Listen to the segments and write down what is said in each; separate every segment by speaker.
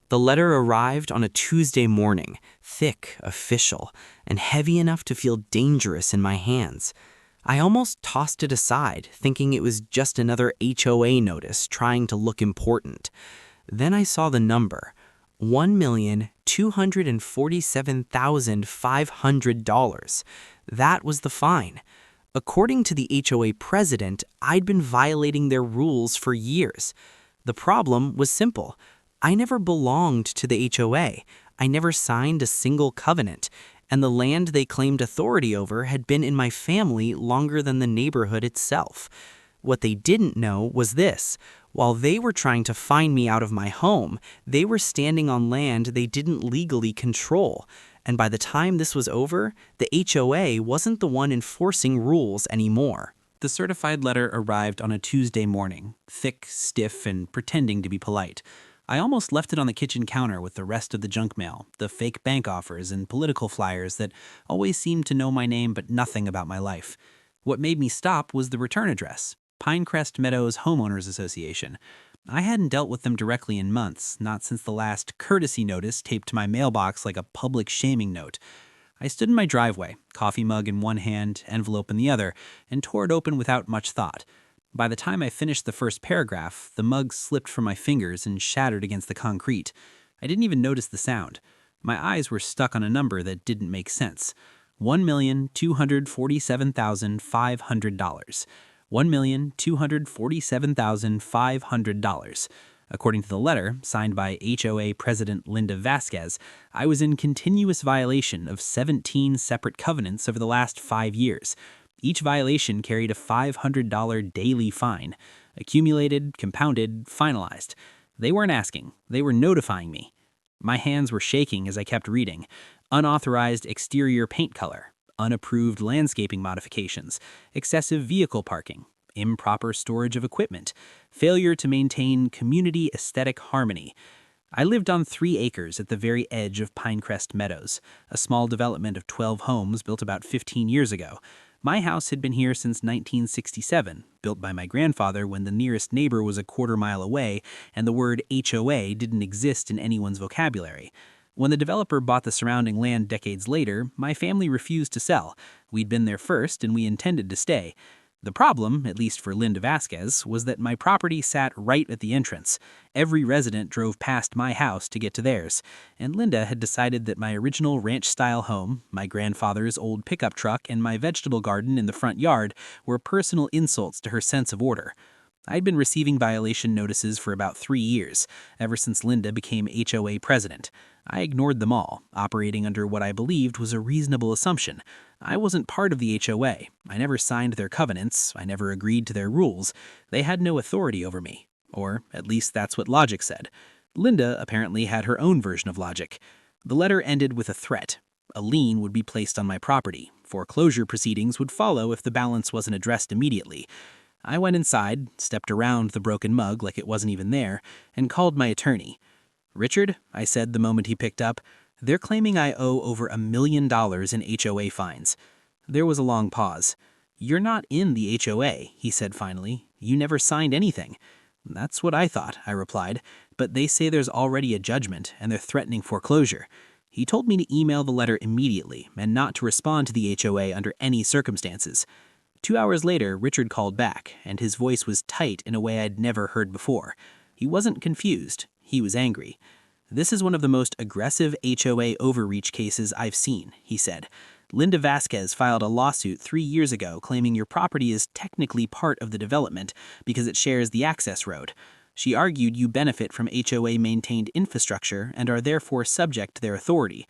Speaker 1: The letter arrived on a Tuesday morning, thick, official, and heavy enough to feel dangerous in my hands. I almost tossed it aside, thinking it was just another HOA notice trying to look important. Then I saw the number, $1,247,500. That was the fine. According to the HOA president, I'd been violating their rules for years. The problem was simple. I never belonged to the HOA. I never signed a single covenant, and the land they claimed authority over had been in my family longer than the neighborhood itself. What they didn't know was this. While they were trying to fine me out of my home, they were standing on land they didn't legally control. And by the time this was over, the HOA wasn't the one enforcing rules anymore.
Speaker 2: The certified letter arrived on a Tuesday morning, thick, stiff, and pretending to be polite. I almost left it on the kitchen counter with the rest of the junk mail, the fake bank offers and political flyers that always seemed to know my name but nothing about my life. What made me stop was the return address, Pinecrest Meadows Homeowners Association. I hadn't dealt with them directly in months, not since the last courtesy notice taped to my mailbox like a public shaming note. I stood in my driveway, coffee mug in one hand, envelope in the other, and tore it open without much thought. By the time I finished the first paragraph, the mug slipped from my fingers and shattered against the concrete. I didn't even notice the sound. My eyes were stuck on a number that didn't make sense. $1,247,500. $1,247,500. According to the letter, signed by HOA President Linda Vasquez, I was in continuous violation of 17 separate covenants over the last 5 years. Each violation carried a $500 daily fine, accumulated, compounded, finalized. They weren't asking, they were notifying me. My hands were shaking as I kept reading. Unauthorized exterior paint color, unapproved landscaping modifications, excessive vehicle parking, improper storage of equipment, failure to maintain community aesthetic harmony. I lived on 3 acres at the very edge of Pinecrest Meadows, a small development of 12 homes built about 15 years ago. My house had been here since 1967, built by my grandfather when the nearest neighbor was a quarter-mile away and the word HOA didn't exist in anyone's vocabulary. When the developer bought the surrounding land decades later, my family refused to sell. We'd been there first and we intended to stay. The problem, at least for Linda Vasquez, was that my property sat right at the entrance. Every resident drove past my house to get to theirs, and Linda had decided that my original ranch-style home, my grandfather's old pickup truck, and my vegetable garden in the front yard were personal insults to her sense of order. I'd been receiving violation notices for about 3 years, ever since Linda became HOA president. I ignored them all, operating under what I believed was a reasonable assumption. I wasn't part of the HOA. I never signed their covenants. I never agreed to their rules. They had no authority over me. Or at least that's what logic said. Linda apparently had her own version of logic. The letter ended with a threat. A lien would be placed on my property. Foreclosure proceedings would follow if the balance wasn't addressed immediately. I went inside, stepped around the broken mug like it wasn't even there, and called my attorney. "Richard," I said the moment he picked up, "they're claiming I owe over $1 million in HOA fines." There was a long pause. "You're not in the HOA," he said finally. "You never signed anything." "That's what I thought," I replied, "but they say there's already a judgment and they're threatening foreclosure." He told me to email the letter immediately and not to respond to the HOA under any circumstances. 2 hours later, Richard called back, and his voice was tight in a way I'd never heard before. He wasn't confused. He was angry. "This is one of the most aggressive HOA overreach cases I've seen," he said. "Linda Vasquez filed a lawsuit 3 years ago claiming your property is technically part of the development because it shares the access road. She argued you benefit from HOA-maintained infrastructure and are therefore subject to their authority.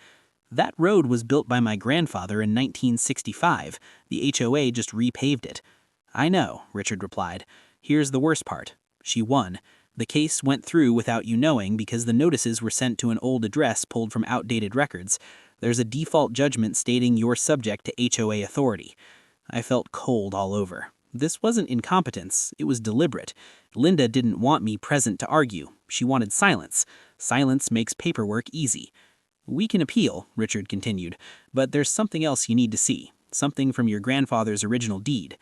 Speaker 2: That road was built by my grandfather in 1965. The HOA just repaved it." "I know," Richard replied. "Here's the worst part. She won. The case went through without you knowing because the notices were sent to an old address pulled from outdated records. There's a default judgment stating you're subject to HOA authority." I felt cold all over. This wasn't incompetence, it was deliberate. Linda didn't want me present to argue. She wanted silence. Silence makes paperwork easy. "We can appeal," Richard continued, "but there's something else you need to see, something from your grandfather's original deed."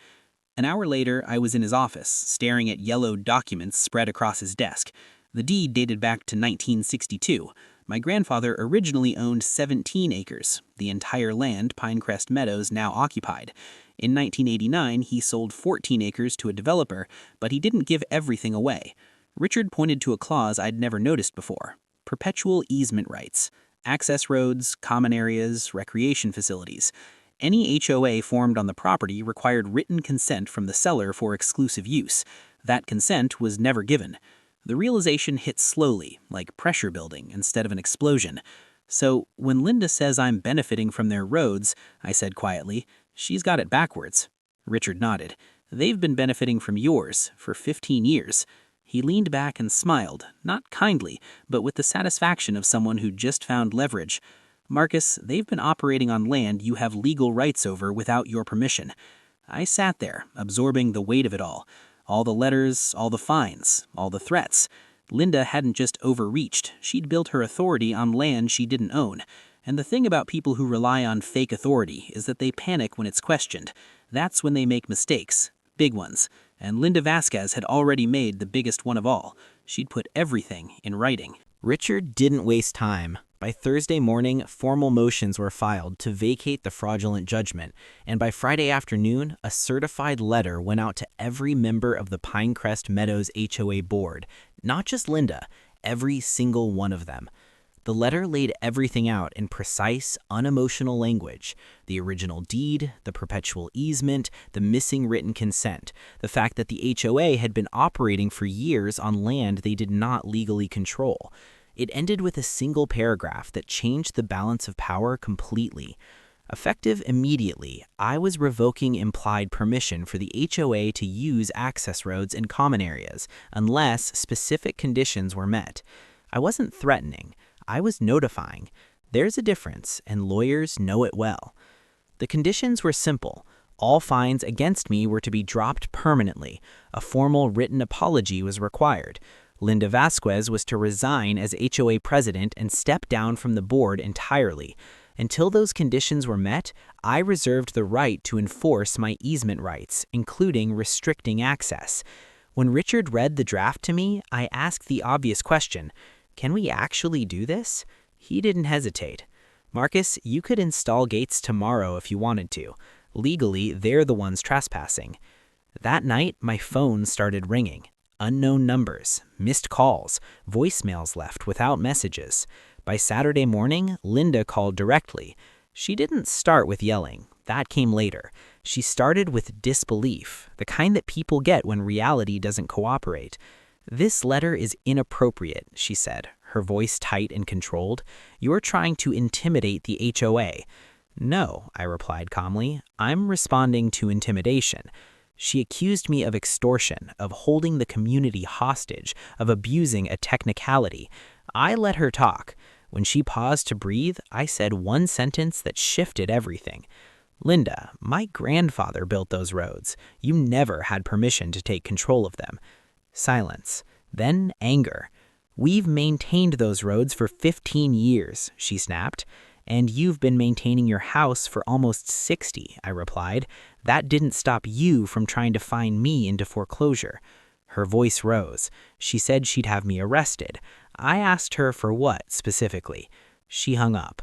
Speaker 2: An hour later, I was in his office, staring at yellowed documents spread across his desk. The deed dated back to 1962. My grandfather originally owned 17 acres, the entire land Pinecrest Meadows now occupied. In 1989, he sold 14 acres to a developer, but he didn't give everything away. Richard pointed to a clause I'd never noticed before: perpetual easement rights, access roads, common areas, recreation facilities. Any HOA formed on the property required written consent from the seller for exclusive use. That consent was never given. The realization hit slowly, like pressure building instead of an explosion. So, when Linda says I'm benefiting from their roads, I said quietly, she's got it backwards. Richard nodded. They've been benefiting from yours for 15 years. He leaned back and smiled, not kindly, but with the satisfaction of someone who just found leverage. Marcus, they've been operating on land you have legal rights over without your permission. I sat there, absorbing the weight of it all. All the letters, all the fines, all the threats. Linda hadn't just overreached, she'd built her authority on land she didn't own. And the thing about people who rely on fake authority is that they panic when it's questioned. That's when they make mistakes, big ones. And Linda Vasquez had already made the biggest one of all. She'd put everything in writing.
Speaker 1: Richard didn't waste time. By Thursday morning, formal motions were filed to vacate the fraudulent judgment, and by Friday afternoon, a certified letter went out to every member of the Pinecrest Meadows HOA board, not just Linda, every single one of them. The letter laid everything out in precise, unemotional language: the original deed, the perpetual easement, the missing written consent, the fact that the HOA had been operating for years on land they did not legally control. It ended with a single paragraph that changed the balance of power completely. Effective immediately, I was revoking implied permission for the HOA to use access roads in common areas, unless specific conditions were met. I wasn't threatening, I was notifying. There's a difference, and lawyers know it well. The conditions were simple. All fines against me were to be dropped permanently. A formal written apology was required. Linda Vasquez was to resign as HOA president and step down from the board entirely. Until those conditions were met, I reserved the right to enforce my easement rights, including restricting access. When Richard read the draft to me, I asked the obvious question: can we actually do this? He didn't hesitate. Marcus, you could install gates tomorrow if you wanted to. Legally, they're the ones trespassing. That night, my phone started ringing. Unknown numbers, missed calls, voicemails left without messages. By Saturday morning, Linda called directly. She didn't start with yelling. That came later. She started with disbelief, the kind that people get when reality doesn't cooperate. "This letter is inappropriate," she said, her voice tight and controlled. "You're trying to intimidate the HOA." "No," I replied calmly. "I'm responding to intimidation." She accused me of extortion, of holding the community hostage, of abusing a technicality. I let her talk. When she paused to breathe, I said one sentence that shifted everything. "Linda, my grandfather built those roads. You never had permission to take control of them." Silence. Then anger. "We've maintained those roads for 15 years, she snapped. "And you've been maintaining your house for almost 60, I replied. "That didn't stop you from trying to fine me into foreclosure." Her voice rose. She said she'd have me arrested. I asked her for what, specifically. She hung up.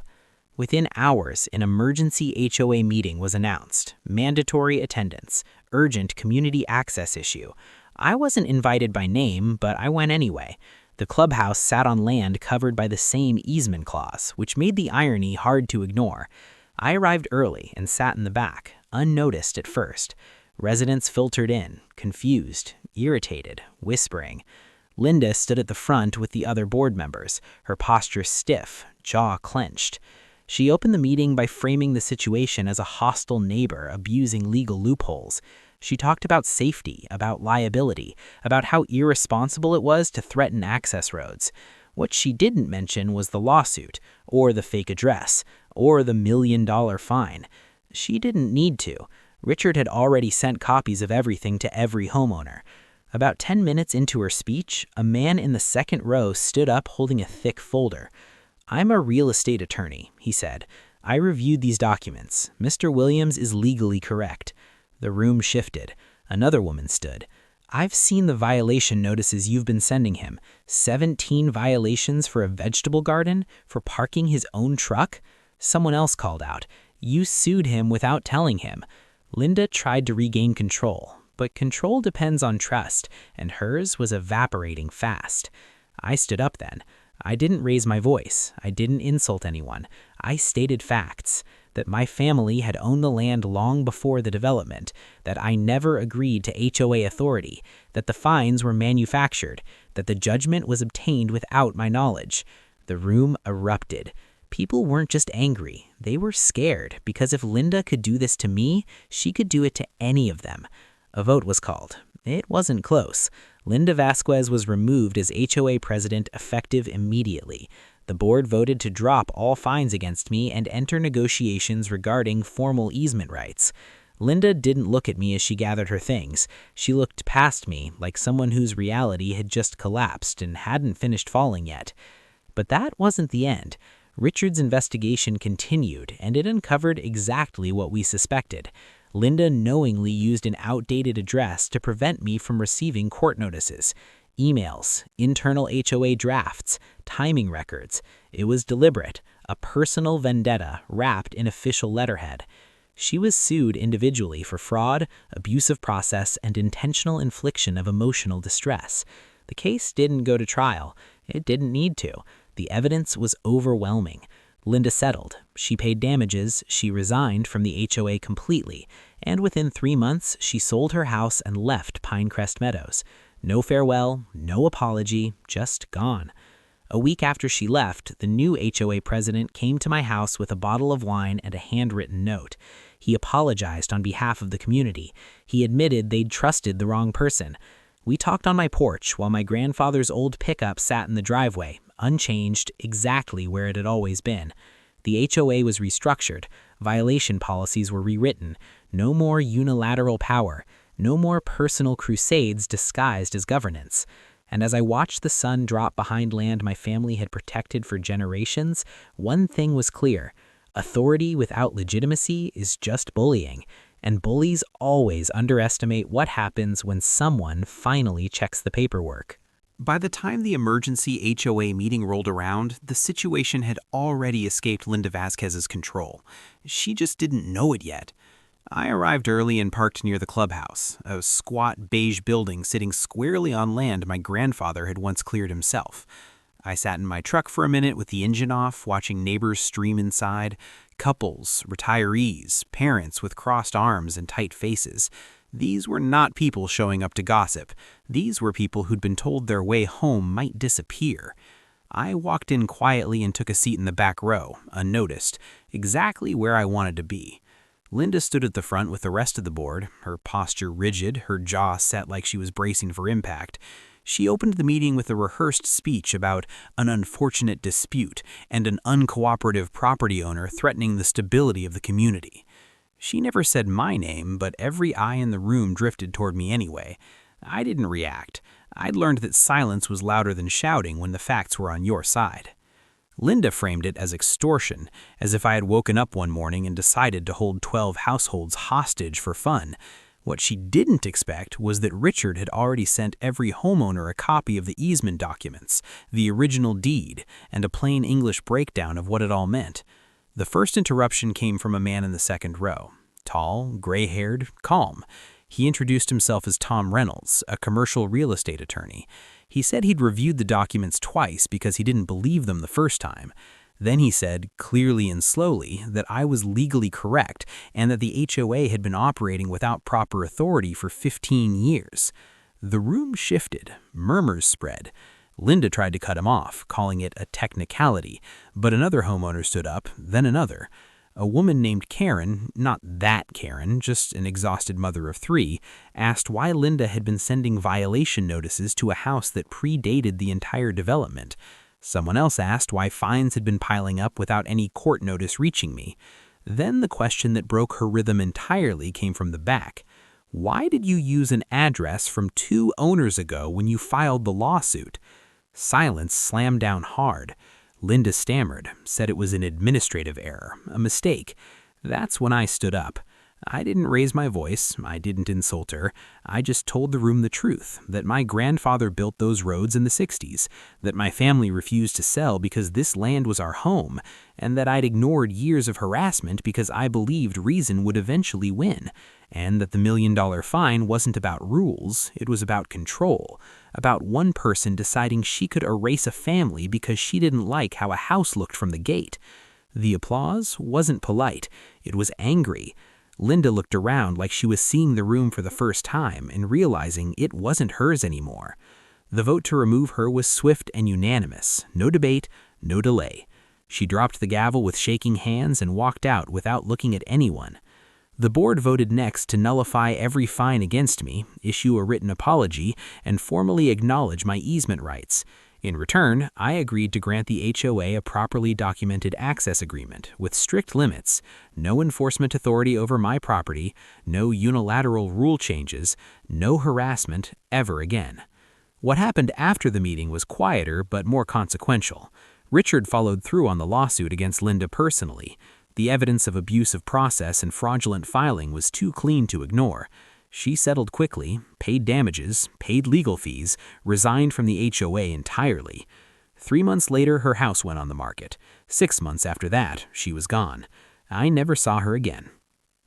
Speaker 1: Within hours, an emergency HOA meeting was announced. Mandatory attendance. Urgent community access issue. I wasn't invited by name, but I went anyway. The clubhouse sat on land covered by the same easement clause, which made the irony hard to ignore. I arrived early and sat in the back, unnoticed at first. Residents filtered in, confused, irritated, whispering. Linda stood at the front with the other board members, her posture stiff, jaw clenched. She opened the meeting by framing the situation as a hostile neighbor abusing legal loopholes. She talked about safety, about liability, about how irresponsible it was to threaten access roads. What she didn't mention was the lawsuit, or the fake address, or the $1 million fine. She didn't need to. Richard had already sent copies of everything to every homeowner. About 10 minutes into her speech, a man in the second row stood up holding a thick folder. "I'm a real estate attorney," he said. "I reviewed these documents. Mr. Williams is legally correct." The room shifted. Another woman stood.
Speaker 2: I've seen the violation notices you've been sending him. 17 violations for a vegetable garden, for parking his own truck. Someone else called out. You sued him without telling him. Linda tried to regain control, but control depends on trust, and hers was evaporating fast. I stood up then. I didn't raise my voice. I didn't insult anyone. I stated facts. That my family had owned the land long before the development, that I never agreed to HOA authority, that the fines were manufactured, that the judgment was obtained without my knowledge. The room erupted. People weren't just angry, they were scared, because if Linda could do this to me, she could do it to any of them. A vote was called. It wasn't close. Linda Vasquez was removed as HOA president effective immediately. The board voted to drop all fines against me and enter negotiations regarding formal easement rights. Linda didn't look at me as she gathered her things. She looked past me like someone whose reality had just collapsed and hadn't finished falling yet. But that wasn't the end. Richard's investigation continued, and it uncovered exactly what we suspected. Linda knowingly used an outdated address to prevent me from receiving court notices. Emails, internal HOA drafts, timing records. It was deliberate, a personal vendetta wrapped in official letterhead. She was sued individually for fraud, abuse of process, and intentional infliction of emotional distress. The case didn't go to trial. It didn't need to. The evidence was overwhelming. Linda settled. She paid damages, she resigned from the HOA completely, and within 3 months, she sold her house and left Pinecrest Meadows. No farewell, no apology, just gone. A week after she left, the new HOA president came to my house with a bottle of wine and a handwritten note. He apologized on behalf of the community. He admitted they'd trusted the wrong person. We talked on my porch while my grandfather's old pickup sat in the driveway, unchanged, exactly where it had always been. The HOA was restructured. Violation policies were rewritten. No more unilateral power. No more personal crusades disguised as governance. And as I watched the sun drop behind land my family had protected for generations, one thing was clear. Authority without legitimacy is just bullying. And bullies always underestimate what happens when someone finally checks the paperwork.
Speaker 1: By the time the emergency HOA meeting rolled around, the situation had already escaped Linda Vasquez's control. She just didn't know it yet. I arrived early and parked near the clubhouse, a squat beige building sitting squarely on land my grandfather had once cleared himself. I sat in my truck for a minute with the engine off, watching neighbors stream inside, couples, retirees, parents with crossed arms and tight faces. These were not people showing up to gossip. These were people who'd been told their way home might disappear. I walked in quietly and took a seat in the back row, unnoticed, exactly where I wanted to be. Linda stood at the front with the rest of the board, her posture rigid, her jaw set like she was bracing for impact. She opened the meeting with a rehearsed speech about an unfortunate dispute and an uncooperative property owner threatening the stability of the community. She never said my name, but every eye in the room drifted toward me anyway. I didn't react. I'd learned that silence was louder than shouting when the facts were on your side. Linda framed it as extortion, as if I had woken up one morning and decided to hold 12 households hostage for fun. What she didn't expect was that Richard had already sent every homeowner a copy of the easement documents, the original deed, and a plain English breakdown of what it all meant. The first interruption came from a man in the second row. Tall, gray-haired, calm. He introduced himself as Tom Reynolds, a commercial real estate attorney. He said he'd reviewed the documents twice because he didn't believe them the first time. Then he said, clearly and slowly, that I was legally correct and that the HOA had been operating without proper authority for 15 years. The room shifted. Murmurs spread. Linda tried to cut him off, calling it a technicality, but another homeowner stood up, then another. A woman named Karen, not that Karen, just an exhausted mother of 3, asked why Linda had been sending violation notices to a house that predated the entire development. Someone else asked why fines had been piling up without any court notice reaching me. Then the question that broke her rhythm entirely came from the back. Why did you use an address from 2 owners ago when you filed the lawsuit? Silence slammed down hard. Linda stammered, said it was an administrative error, a mistake. That's when I stood up.
Speaker 2: I didn't raise my voice, I didn't insult her, I just told the room the truth, that my grandfather built those roads in the 60s, that my family refused to sell because this land was our home, and that I'd ignored years of harassment because I believed reason would eventually win, and that the $1 million fine wasn't about rules, it was about control, about one person deciding she could erase a family because she didn't like how a house looked from the gate. The applause wasn't polite, it was angry. Linda looked around like she was seeing the room for the first time and realizing it wasn't hers anymore. The vote to remove her was swift and unanimous. No debate, no delay. She dropped the gavel with shaking hands and walked out without looking at anyone. The board voted next to nullify every fine against me, issue a written apology, and formally acknowledge my easement rights. In return, I agreed to grant the HOA a properly documented access agreement with strict limits, no enforcement authority over my property, no unilateral rule changes, no harassment ever again. What happened after the meeting was quieter but more consequential. Richard followed through on the lawsuit against Linda personally. The evidence of abuse of process and fraudulent filing was too clean to ignore. She settled quickly, paid damages, paid legal fees, resigned from the HOA entirely. 3 months later, her house went on the market. 6 months after that, she was gone. I never saw her again.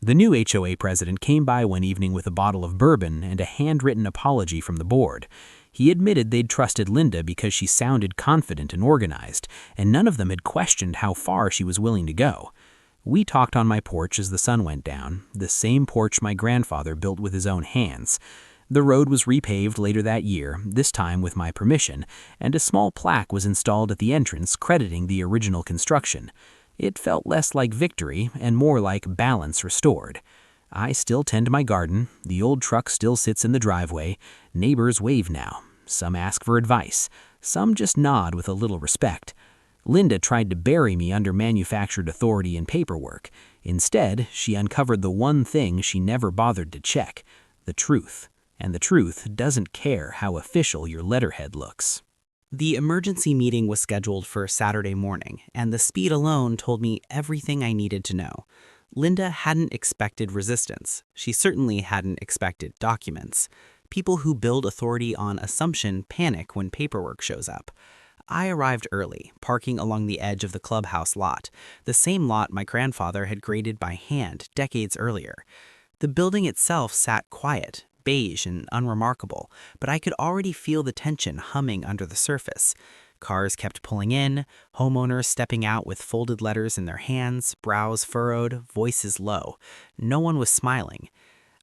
Speaker 2: The new HOA president came by one evening with a bottle of bourbon and a handwritten apology from the board. He admitted they'd trusted Linda because she sounded confident and organized, and none of them had questioned how far she was willing to go. We talked on my porch as the sun went down, the same porch my grandfather built with his own hands. The road was repaved later that year, this time with my permission, and a small plaque was installed at the entrance crediting the original construction. It felt less like victory and more like balance restored. I still tend my garden, the old truck still sits in the driveway, neighbors wave now. Some ask for advice, some just nod with a little respect. Linda tried to bury me under manufactured authority and paperwork. Instead, she uncovered the one thing she never bothered to check, the truth. And the truth doesn't care how official your letterhead looks.
Speaker 1: The emergency meeting was scheduled for Saturday morning, and the speed alone told me everything I needed to know. Linda hadn't expected resistance. She certainly hadn't expected documents. People who build authority on assumption panic when paperwork shows up. I arrived early, parking along the edge of the clubhouse lot, the same lot my grandfather had graded by hand decades earlier. The building itself sat quiet, beige and unremarkable, but I could already feel the tension humming under the surface. Cars kept pulling in, homeowners stepping out with folded letters in their hands, brows furrowed, voices low. No one was smiling.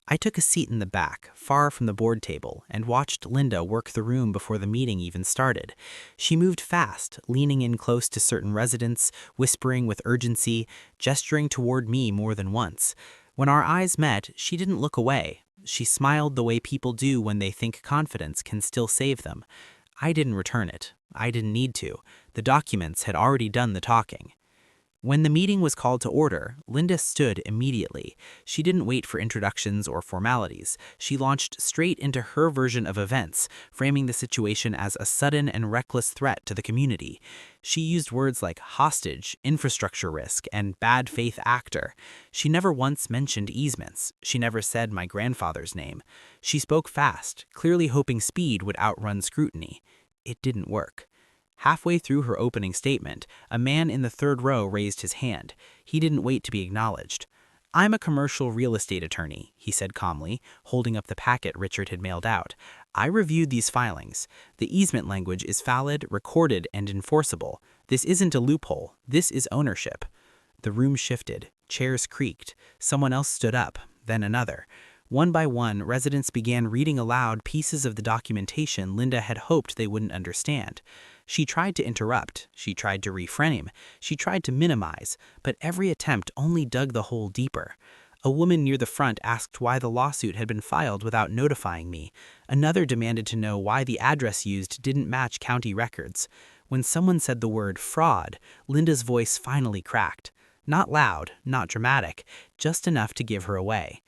Speaker 1: I took a seat in the back, far from the board table, and watched Linda work the room before the meeting even started. She moved fast, leaning in close to certain residents, whispering with urgency, gesturing toward me more than once. When our eyes met, she didn't look away. She smiled the way people do when they think confidence can still save them. I didn't return it. I didn't need to. The documents had already done the talking. When the meeting was called to order, Linda stood immediately. She didn't wait for introductions or formalities. She launched straight into her version of events, framing the situation as a sudden and reckless threat to the community. She used words like hostage, infrastructure risk, and bad faith actor. She never once mentioned easements. She never said my grandfather's name. She spoke fast, clearly hoping speed would outrun scrutiny. It didn't work. Halfway through her opening statement, a man in the third row raised his hand. He didn't wait to be acknowledged. "I'm a commercial real estate attorney," he said calmly, holding up the packet Richard had mailed out. "I reviewed these filings. The easement language is valid, recorded, and enforceable. This isn't a loophole. This is ownership." The room shifted. Chairs creaked. Someone else stood up, then another. One by one, residents began reading aloud pieces of the documentation Linda had hoped they wouldn't understand. She tried to interrupt, she tried to reframe, she tried to minimize, but every attempt only dug the hole deeper. A woman near the front asked why the lawsuit had been filed without notifying me. Another demanded to know why the address used didn't match county records. When someone said the word fraud, Linda's voice finally cracked. Not loud, not dramatic, just enough to give her away.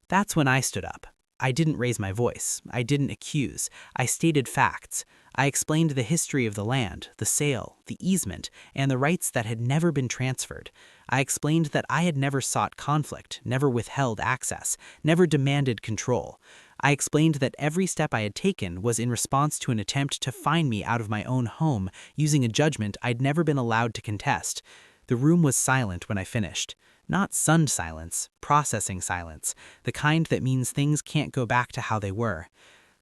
Speaker 1: That's when I stood up. I didn't raise my voice. I didn't accuse. I stated facts. I explained the history of the land, the sale, the easement, and the rights that had never been transferred. I explained that I had never sought conflict, never withheld access, never demanded control. I explained that every step I had taken was in response to an attempt to find me out of my own home using a judgment I'd never been allowed to contest. The room was silent when I finished. Not stunned silence, processing silence, the kind that means things can't go back to how they were.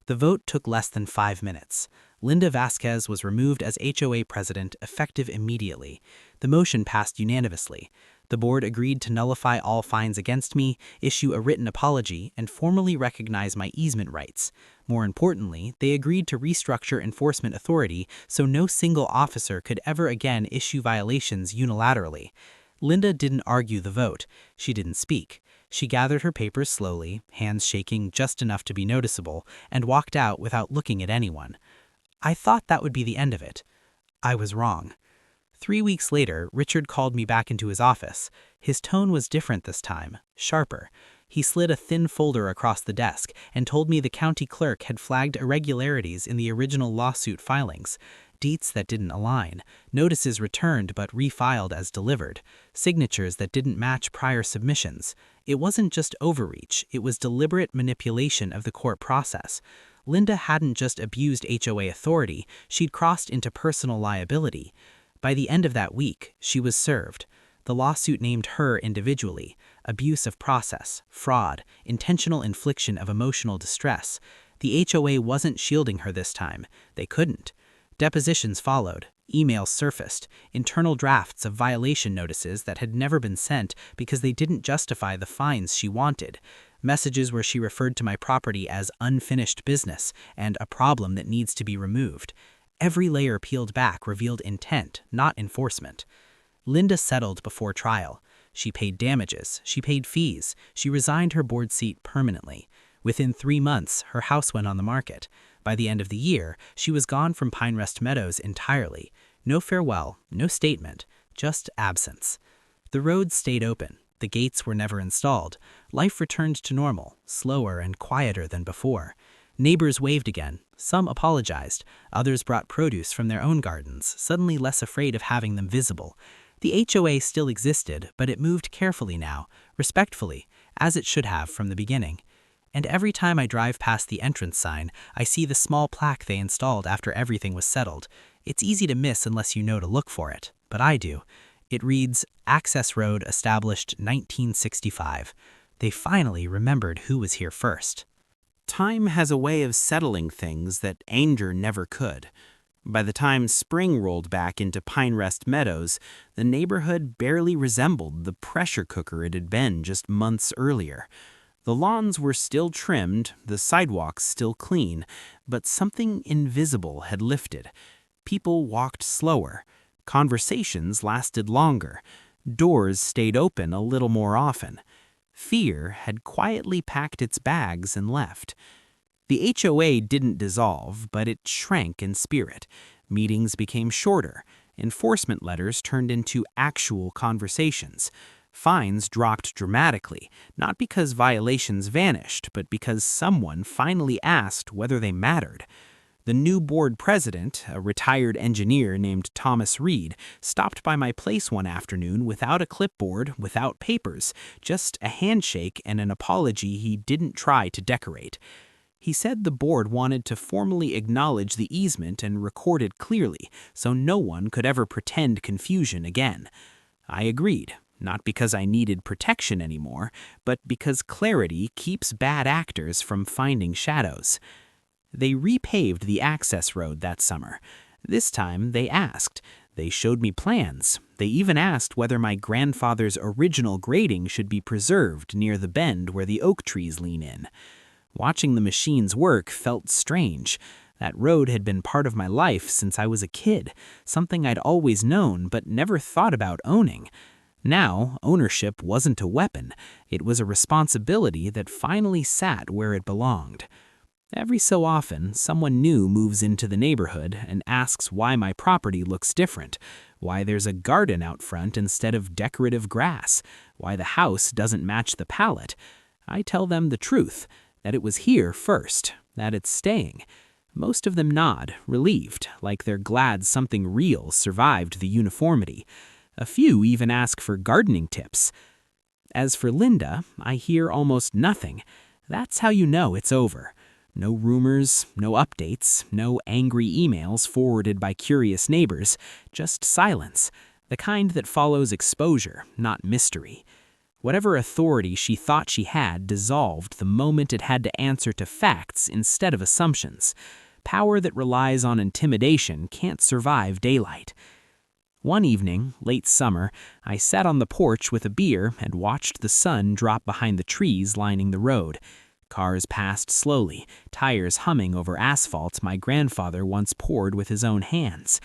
Speaker 1: The vote took less than 5 minutes. Linda Vasquez was removed as HOA president effective immediately. The motion passed unanimously. The board agreed to nullify all fines against me, issue a written apology, and formally recognize my easement rights. More importantly, they agreed to restructure enforcement authority so no single officer could ever again issue violations unilaterally. Linda didn't argue the vote. She didn't speak. She gathered her papers slowly, hands shaking just enough to be noticeable, and walked out without looking at anyone. I thought that would be the end of it. I was wrong. 3 weeks later, Richard called me back into his office. His tone was different this time, sharper. He slid a thin folder across the desk and told me the county clerk had flagged irregularities in the original lawsuit filings. Deets that didn't align, notices returned but refiled as delivered, signatures that didn't match prior submissions. It wasn't just overreach, it was deliberate manipulation of the court process. Linda hadn't just abused HOA authority, she'd crossed into personal liability. By the end of that week, she was served. The lawsuit named her individually: abuse of process, fraud, intentional infliction of emotional distress. The HOA wasn't shielding her this time. They couldn't. Depositions followed, emails surfaced, internal drafts of violation notices that had never been sent because they didn't justify the fines she wanted, messages where she referred to my property as unfinished business and a problem that needs to be removed. Every layer peeled back revealed intent, not enforcement. Linda settled before trial. She paid damages, she paid fees, she resigned her board seat permanently. Within 3 months, her house went on the market. By the end of the year, she was gone from Pinecrest Meadows entirely. No farewell, no statement, just absence. The roads stayed open. The gates were never installed. Life returned to normal, slower and quieter than before. Neighbors waved again. Some apologized. Others brought produce from their own gardens, suddenly less afraid of having them visible. The HOA still existed, but it moved carefully now, respectfully, as it should have from the beginning. And every time I drive past the entrance sign, I see the small plaque they installed after everything was settled. It's easy to miss unless you know to look for it, but I do. It reads, Access Road established 1965. They finally remembered who was here first.
Speaker 3: Time has a way of settling things that anger never could. By the time spring rolled back into Pinecrest Meadows, the neighborhood barely resembled the pressure cooker it had been just months earlier. The lawns were still trimmed, the sidewalks still clean, but something invisible had lifted. People walked slower. Conversations lasted longer. Doors stayed open a little more often. Fear had quietly packed its bags and left. The HOA didn't dissolve, but it shrank in spirit. Meetings became shorter. Enforcement letters turned into actual conversations. Fines dropped dramatically, not because violations vanished, but because someone finally asked whether they mattered. The new board president, a retired engineer named Thomas Reed, stopped by my place one afternoon without a clipboard, without papers, just a handshake and an apology he didn't try to decorate. He said the board wanted to formally acknowledge the easement and record it clearly, so no one could ever pretend confusion again. I agreed. Not because I needed protection anymore, but because clarity keeps bad actors from finding shadows. They repaved the access road that summer. This time they asked. They showed me plans. They even asked whether my grandfather's original grading should be preserved near the bend where the oak trees lean in. Watching the machines work felt strange. That road had been part of my life since I was a kid, something I'd always known but never thought about owning. Now, ownership wasn't a weapon. It was a responsibility that finally sat where it belonged. Every so often, someone new moves into the neighborhood and asks why my property looks different, why there's a garden out front instead of decorative grass, why the house doesn't match the palette. I tell them the truth, that it was here first, that it's staying. Most of them nod, relieved, like they're glad something real survived the uniformity. A few even ask for gardening tips. As for Linda, I hear almost nothing. That's how you know it's over. No rumors, no updates, no angry emails forwarded by curious neighbors, just silence, the kind that follows exposure, not mystery. Whatever authority she thought she had dissolved the moment it had to answer to facts instead of assumptions. Power that relies on intimidation can't survive daylight. One evening, late summer, I sat on the porch with a beer and watched the sun drop behind the trees lining the road. Cars passed slowly, tires humming over asphalt my grandfather once poured with his own hands.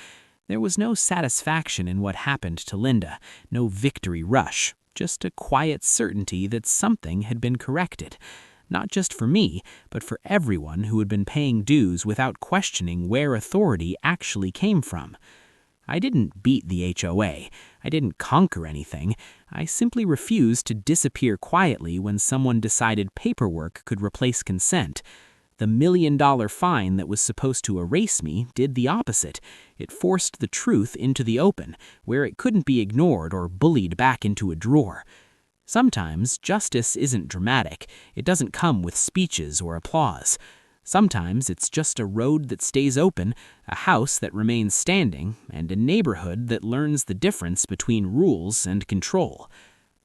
Speaker 3: There was no satisfaction in what happened to Linda, no victory rush, just a quiet certainty that something had been corrected. Not just for me, but for everyone who had been paying dues without questioning where authority actually came from. I didn't beat the HOA. I didn't conquer anything. I simply refused to disappear quietly when someone decided paperwork could replace consent. The $1 million fine that was supposed to erase me did the opposite. It forced the truth into the open, where it couldn't be ignored or bullied back into a drawer. Sometimes justice isn't dramatic. It doesn't come with speeches or applause. Sometimes it's just a road that stays open, a house that remains standing, and a neighborhood that learns the difference between rules and control.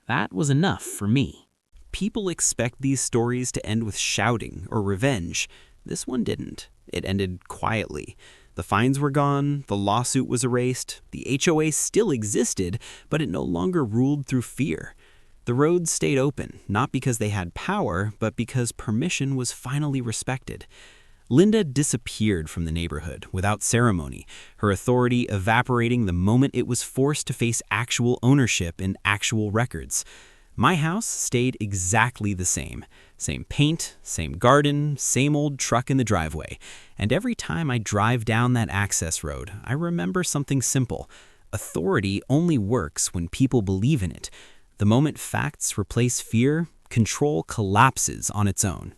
Speaker 3: That was enough for me.
Speaker 1: People expect these stories to end with shouting or revenge. This one didn't. It ended quietly. The fines were gone, the lawsuit was erased, the HOA still existed, but it no longer ruled through fear. The roads stayed open, not because they had power, but because permission was finally respected. Linda disappeared from the neighborhood without ceremony, her authority evaporating the moment it was forced to face actual ownership and actual records. My house stayed exactly the same. Same paint, same garden, same old truck in the driveway. And every time I drive down that access road, I remember something simple. Authority only works when people believe in it. The moment facts replace fear, control collapses on its own.